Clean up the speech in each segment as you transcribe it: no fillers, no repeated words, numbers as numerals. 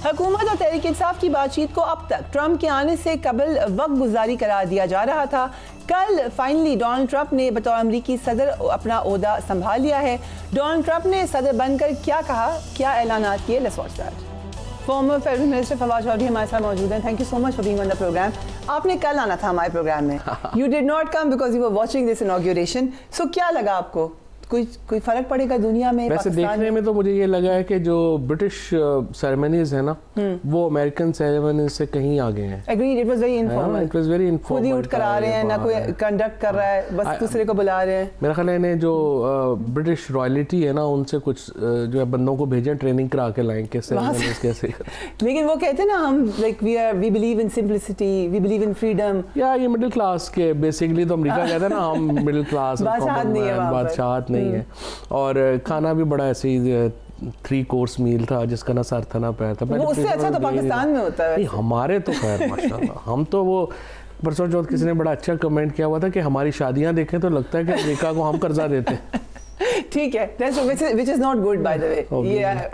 हुकूमत और तहरीक इंसाफ की बातचीत को अब तक ट्रंप के आने से कबल वक्त गुजारी करार दिया जा रहा था। कल फाइनली डोनाल्ड ट्रंप ने बतौर अमरीकी सदर अपना ओहदा संभाल लिया है। डोनाल्ड ट्रंप ने सदर बनकर क्या कहा, क्या ऐलानात किए, let's watch that. Former federal minister Fawad Chaudhry हमारे साथ मौजूद हैं। Thank you so much for being on the program. आपने कल आना था हमारे प्रोग्राम में, you did not come because you were watching this inauguration. So क्या लगा आपको, कोई फर्क पड़ेगा दुनिया में? वैसे देखने में तो मुझे ये लगा है कि जो ब्रिटिश सेरेमनीज है ना, वो अमेरिकन सेरेमनीज से कहीं आगे हैं। Agreed, it was very informal. It was very informal. खुद ही उठ कर आ रहे हैं, ना कोई कंडक्ट कर रहा है, बस दूसरे को बुला रहे हैं। मेरा ख्याल है इन्हें जो ब्रिटिश रॉयल्टी है ना, उनसे कुछ जो है बंदों को भेजें, ट्रेनिंग करा के लाएं कि सेरेमनीज कैसे। लेकिन वो कहते हैं ना, हम like we believe in simplicity, we believe in freedom. या ये मिडिल क्लास के बेसिकली तो अमेरिका कहता है ना, हम मिडिल क्लास, बादशाहत नहीं है। और खाना भी बड़ा ऐसे ही 3 कोर्स मील था जिसका ना सर था ना पैर था। वो उससे अच्छा तो पाकिस्तान में होता है। नहीं, हमारे तो खैर माशाल्लाह हम तो वो परसों चौथ किसी ने बड़ा अच्छा कमेंट किया हुआ था कि हमारी शादियां देखें तो लगता है कि अमेरिका को हम कर्जा देते हैं। ठीक है, which is not good by the way.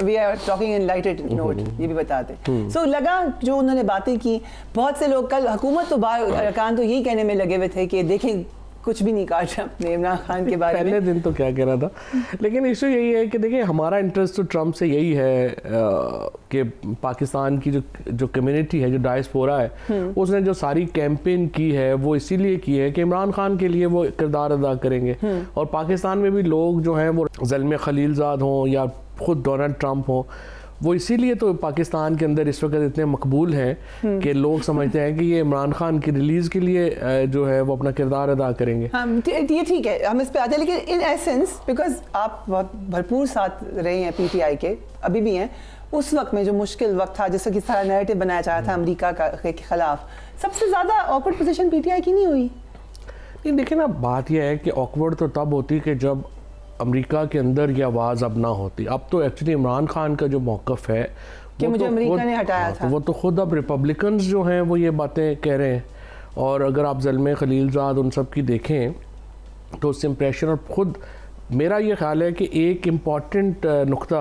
We are talking in lighted note, ये भी बताते। So लगा जो उन्होंने बातें की, बहुत से लोग कल हुकूमत तो अरकान तो यही कहने में लगे हुए थे कि देखें कुछ भी नहीं कहा ट्रंप ने इमरान खान के बारे में। पहले दिन तो क्या कह रहा था, लेकिन इशू यही है कि देखिए हमारा इंटरेस्ट तो ट्रंप से यही है कि पाकिस्तान की जो कम्युनिटी है, जो डायस्पोरा है, उसने जो सारी कैंपेन की है वो इसीलिए की है कि इमरान खान के लिए वो किरदार अदा करेंगे। और पाकिस्तान में भी लोग जो हैं वो ज़ल्मे खलीलज़ाद हों या खुद डोनाल्ड ट्रंप हों, वो इसीलिए तो पाकिस्तान के अंदर इस वक्त इतने मकबूल हैं कि लोग समझते हैं कि ये इमरान खान की रिलीज़ के लिए जो है वो अपना किरदार अदा करेंगे। हाँ, ये ठीक है, हम इस पे आते हैं। लेकिन इन एसेंस बिकॉज आप बहुत भरपूर साथ रहे हैं पीटीआई के, अभी भी हैं, उस वक्त में जो मुश्किल वक्त था, जैसे कि सारा नैरेटिव बनाया जा रहा था अमेरिका के खिलाफ, सबसे ज़्यादा ऑकवर्ड पोजीशन पीटीआई की नहीं हुई? नहीं, देखिए ना, बात यह है कि ऑकवर्ड तो तब होती कि जब अमेरिका के अंदर ये आवाज़ अब ना होती। अब तो एक्चुअली इमरान खान का जो मौक़िफ़ है कि मुझे अमेरिका ने हटाया था, वो तो खुद अब रिपब्लिकन्स जो हैं वो ये बातें कह रहे हैं। और अगर आप ज़ल्मे खलीलज़ाद उन सब की देखें तो उससे इम्प्रेशन, और ख़ुद मेरा ये ख्याल है कि एक इम्पॉर्टेंट नुक्ता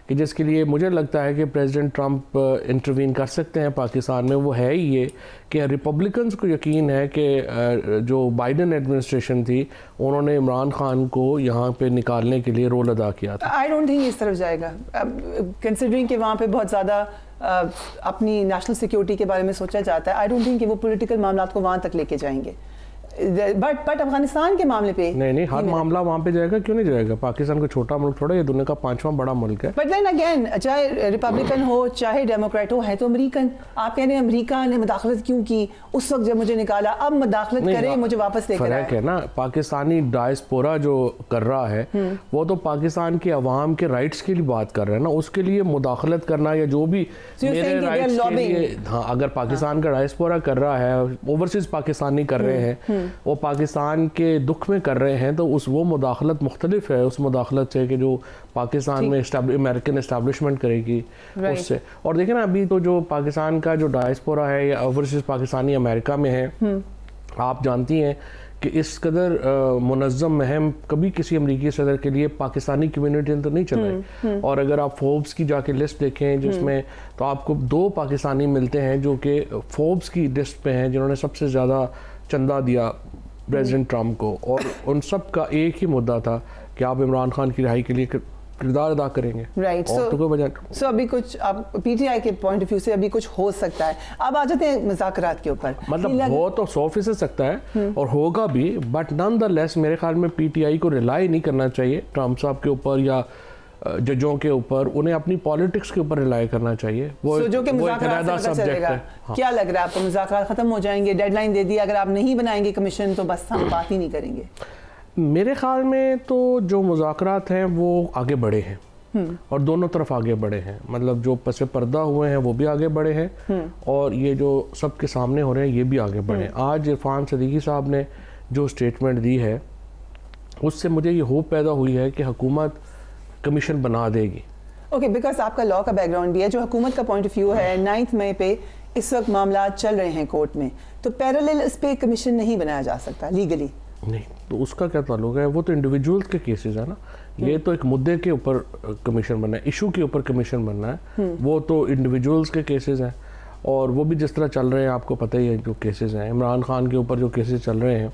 कि जिसके लिए मुझे लगता है कि प्रेसिडेंट ट्रंप इंटरवीन कर सकते हैं पाकिस्तान में, वो है ही ये कि रिपब्लिकन्स को यकीन है कि जो बाइडन एडमिनिस्ट्रेशन थी उन्होंने इमरान खान को यहाँ पे निकालने के लिए रोल अदा किया था। आई डोंट थिंक इस तरफ जाएगा, कंसिडरिंग कि वहाँ पे बहुत ज़्यादा अपनी नेशनल सिक्योरिटी के बारे में सोचा जाता है। आई डोंट थिंक कि वो पॉलिटिकल मामला को वहाँ तक लेके जाएंगे। बट अफगानिस्तान के मामले पे नहीं, हर मामला वहाँ पे जाएगा, क्यों नहीं जाएगा? पाकिस्तान को छोटा मुल्क थोड़ा, ये दुनिया का 5वां बड़ा मुल्क है। बट देन अगेन, चाहे रिपब्लिकन हो चाहे डेमोक्रेट हो, है तो अमेरिकन। आप कह रहे हैं अमेरिका ने मुदाखलत क्यों की उस वक्त जब मुझे निकाला, अब मुदाखलत करे, मुझे वापस लेकर आए। फर्क है ना, पाकिस्तानी डायस्पोरा जो कर रहा है वो तो पाकिस्तान के अवाम के राइट्स के लिए बात कर रहा है ना, उसके लिए मुदाखलत करना या जो भी मेरे राइट्स के लिए, हाँ, अगर पाकिस्तान का डायस्पोरा कर रहा है, ओवरसीज पाकिस्तानी कर रहे हैं, वो पाकिस्तान के दुख में कर रहे हैं, तो वो मुदाखलत मुख्तलिफ है उस मुदाखलत से कि जो पाकिस्तान में अमेरिकन इस्टेब्लिशमेंट करेगी उससे। और देखिए ना, अभी तो जो पाकिस्तान का जो डायस्पोरा है या ओवरसीज पाकिस्तानी अमेरिका में है, आप जानती हैं कि इस कदर मुनज़्ज़म महम कभी किसी अमरीकी सदर के लिए पाकिस्तानी कम्युनिटी ने तो नहीं चलाई। और अगर आप फोर्ब्स की जाके लिस्ट देखें जिसमें, तो आपको 2 पाकिस्तानी मिलते हैं जो कि फोर्ब्स की लिस्ट पे हैं जिन्होंने सबसे ज़्यादा चंदा दिया प्रेसिडेंट ट्रंप को। और उन सब का एक ही मुद्दा था कि आप इमरान खान की रिहाई के लिए किरदार अदा करेंगे। राइट, सो अभी कुछ आप पीटीआई के पॉइंट ऑफ व्यू से अभी कुछ हो सकता है। अब आ जाते हैं मुज़ाकरात के ऊपर। मतलब हो तो 100% सकता है और होगा भी, बट नॉन द लेस मेरे ख्याल में पीटीआई को रिलाई नहीं करना चाहिए ट्रंप साहब के ऊपर या जजों के ऊपर। उन्हें अपनी पॉलिटिक्स के ऊपर रिलाई करना चाहिए। वो जो कि मुज़ाकरात से सब्जेक्ट है। हाँ। क्या लग रहा है आपको, मुज़ाकरात खत्म हो जाएंगे? डेडलाइन दे दी, अगर आप नहीं बनाएंगे कमीशन तो बस हम बात ही नहीं करेंगे? मेरे ख्याल में तो जो मुज़ाकरात हैं वो आगे बढ़े हैं और दोनों तरफ आगे बढ़े हैं। मतलब जो पसे पर्दा हुए हैं वो भी आगे बढ़े हैं और ये जो सबके सामने हो रहे हैं ये भी आगे बढ़े। आज इरफान सदीकी साहब ने जो स्टेटमेंट दी है उससे मुझे ये होप पैदा हुई है कि हुकूमत कमीशन बना देगी। ओके, बिकॉज आपका लॉ का बैकग्राउंड भी है। जो हुकूमत का पॉइंट ऑफ व्यू है, 9 मई पे इस वक्त मामला चल रहे हैं कोर्ट में, तो पैरेलल इस पे कमीशन नहीं बनाया जा सकता लीगली। नहीं, तो उसका क्या ताल्लुक है? वो तो इंडिविजुअल्स के केसेस है ना, ये तो एक मुद्दे के ऊपर कमीशन बनना है, इशू के ऊपर कमीशन बनना है, वो तो इंडिविजुअल्स के केसेस हैं। और वो भी जिस तरह चल रहे हैं आपको पता ही है, जो केसेस हैं इमरान खान के ऊपर जो केसेस चल रहे हैं,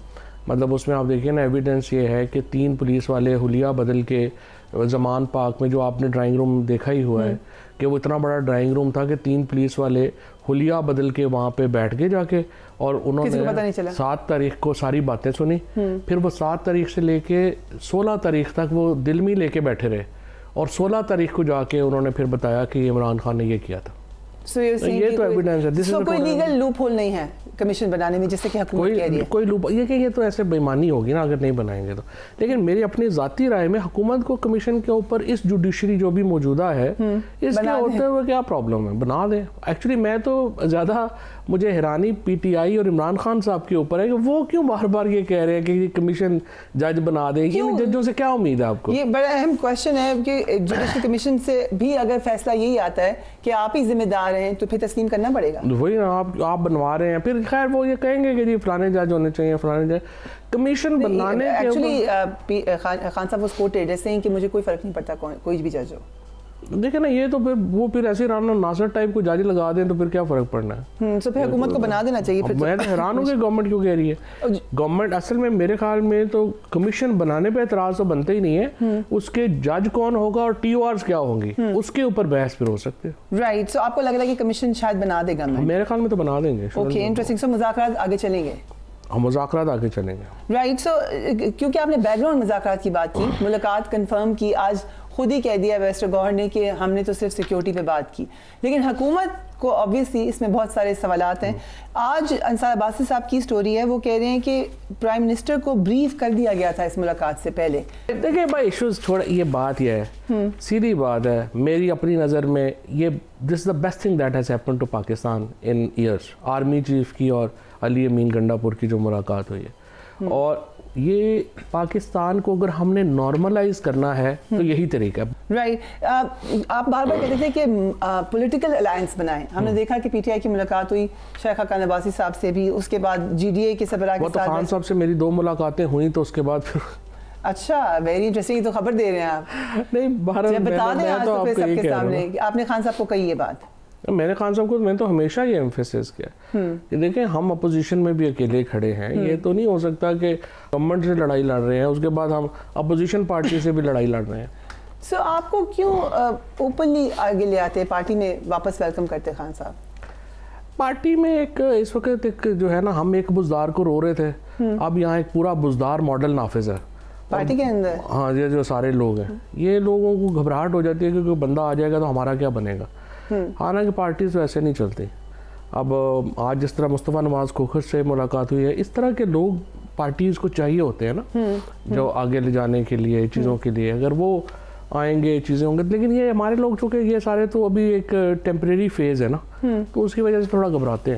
मतलब उसमें आप देखिए ना, एविडेंस ये है कि 3 पुलिस वाले हुलिया बदल के जमान पार्क में, जो आपने ड्राइंग रूम देखा ही हुआ है कि वो इतना बड़ा ड्राइंग रूम था कि 3 पुलिस वाले हुलिया बदल के वहाँ पे बैठ गए जाके, और उन्होंने 7 तारीख को सारी बातें सुनी। फिर वो 7 तारीख से लेके 16 तारीख तक वो दिल में लेके बैठे रहे, और 16 तारीख को जाके उन्होंने फिर बताया कि इमरान खान ने ये किया था। So ये तो एविडेंस है। So कोई लीगल लूप होल नहीं है कमीशन बनाने में, जिससे कि हुकूमत कह रही है कोई लूप, ये तो ऐसे बेईमानी होगी ना अगर नहीं बनाएंगे तो। लेकिन मेरी अपनी ज़ाती राय में हुकूमत को कमीशन के ऊपर इस जुडिशरी जो भी मौजूदा है इसके होते हुए क्या प्रॉब्लम है, बना दें। एक्चुअली मैं तो ज़्यादा, मुझे हैरानी पीटीआई और इमरान खान साहब के ऊपर है कि वो क्यों बार बार ये कह रहे हैं कि कमीशन जज बना दें। इन जजों से क्या उम्मीद है आपको? ये बड़ा अहम क्वेश्चन है कि जुडिशल कमीशन से भी अगर फैसला यही आता है कि आप ही जिम्मेदार हैं, तो फिर तस्लीम करना पड़ेगा। वही ना, आप बनवा रहे हैं, फिर खैर वो ये कहेंगे कि जी फलाने जज होने चाहिए, फलाने जज। कमीशन बनाने एक्चुअली खान साहब उस कोर्टेड है सेइंग कि मुझे कोई फर्क नहीं पड़ता कोई भी जज हो। देखे ना, ये तो फिर ऐसे राना नासर टाइप को जारी लगा दें तो फिर क्या फर्क पड़ना है? तो फिर हुकूमत को बना देना चाहिए। मैं तो हैरान हूँ कि गवर्नमेंट क्यों कह रही है। गवर्नमेंट असल में मेरे ख्याल में तो कमीशन बनाने पे एतराज तो बनते ही नहीं है, उसके जज कौन होगा और TORs क्या होंगी उसके ऊपर बहस फिर हो सकते हैं। राइट, सो आपको लग रहा है कि कमीशन शायद बना देगा? मेरे ख्याल में तो बना देंगे। Okay, interesting. सो मुज़ाकरात आगे चलेंगे? हम मुज़ाकरात आगे चलेंगे। राइट, सो क्योंकि आपने बैकग्राउंड मुज़ाकरात की बात की, मुलाकात कंफर्म की, आज खुद ही कह दिया वेस्टर गवर्नर ने कि हमने तो सिर्फ सिक्योरिटी पे बात की, लेकिन हुकूमत को ऑब्वियसली इसमें बहुत सारे सवालात हैं। आज अंसार अब्बासी साहब की स्टोरी है, वो कह रहे हैं कि प्राइम मिनिस्टर को ब्रीफ कर दिया गया था इस मुलाकात से पहले। देखिए भाई, इशूज़ थोड़ा, ये बात ये है, सीधी बात है मेरी अपनी नज़र में, ये this is the best thing that has happened to Pakistan in years. Army chief की और अली अमीन गंडापुर की जो मुलाकात हुई है, और ये पाकिस्तान को अगर हमने नॉर्मलाइज करना है तो यही तरीका है। राइट, आप बार बार कहते थे कि पॉलिटिकल अलायंस बनाएं। हमने देखा कि पीटीआई की मुलाकात हुई शेख खान अब्बासी साहब से भी, उसके बाद GDA के सरबराह के साथ। खान साहब से मेरी 2 मुलाकातें हुई, तो उसके बाद फिर अच्छा, वेरी इंटरेस्टिंग, तो खबर दे रहे हैं आप। नहीं, बता दें आज तो सबके सामने आपने खान साहब को कही ये बात। मैंने खान साहब को, मैंने तो हमेशा ये एम्फेसिस किया कि देखें, हम अपोजिशन में भी अकेले खड़े हैं। ये तो नहीं हो सकता कि गवर्नमेंट से लड़ाई लड़ रहे हैं उसके बाद हम अपोजिशन पार्टी से भी लड़ाई लड़ रहे हैं। सो आपको क्यों ओपनली आगे ले आते, पार्टी में वापस वेलकम करते खान साहब? पार्टी में एक इस वक्त एक जो है ना, हम एक बुजदार को रो रहे थे, अब यहाँ एक पूरा बुजदार मॉडल नाफिज है पार्टी के अंदर। हाँ, ये जो सारे लोग हैं, ये लोगों को घबराहट हो जाती है कि कोई बंदा आ जाएगा तो हमारा क्या बनेगा। हालांकि पार्टी तो ऐसे नहीं चलती। अब आज जिस तरह मुस्तफ़ा नवाज खोखर से मुलाकात हुई है, इस तरह के लोग पार्टीज़ को चाहिए होते हैं ना, जो आगे ले जाने के लिए, चीज़ों के लिए, अगर वो आएंगे चीज़ें होंगे। लेकिन ये हमारे लोग, चूँकि ये सारे तो अभी एक टेम्परेरी फेज़ है ना, तो उसकी वजह से थोड़ा घबराते हैं।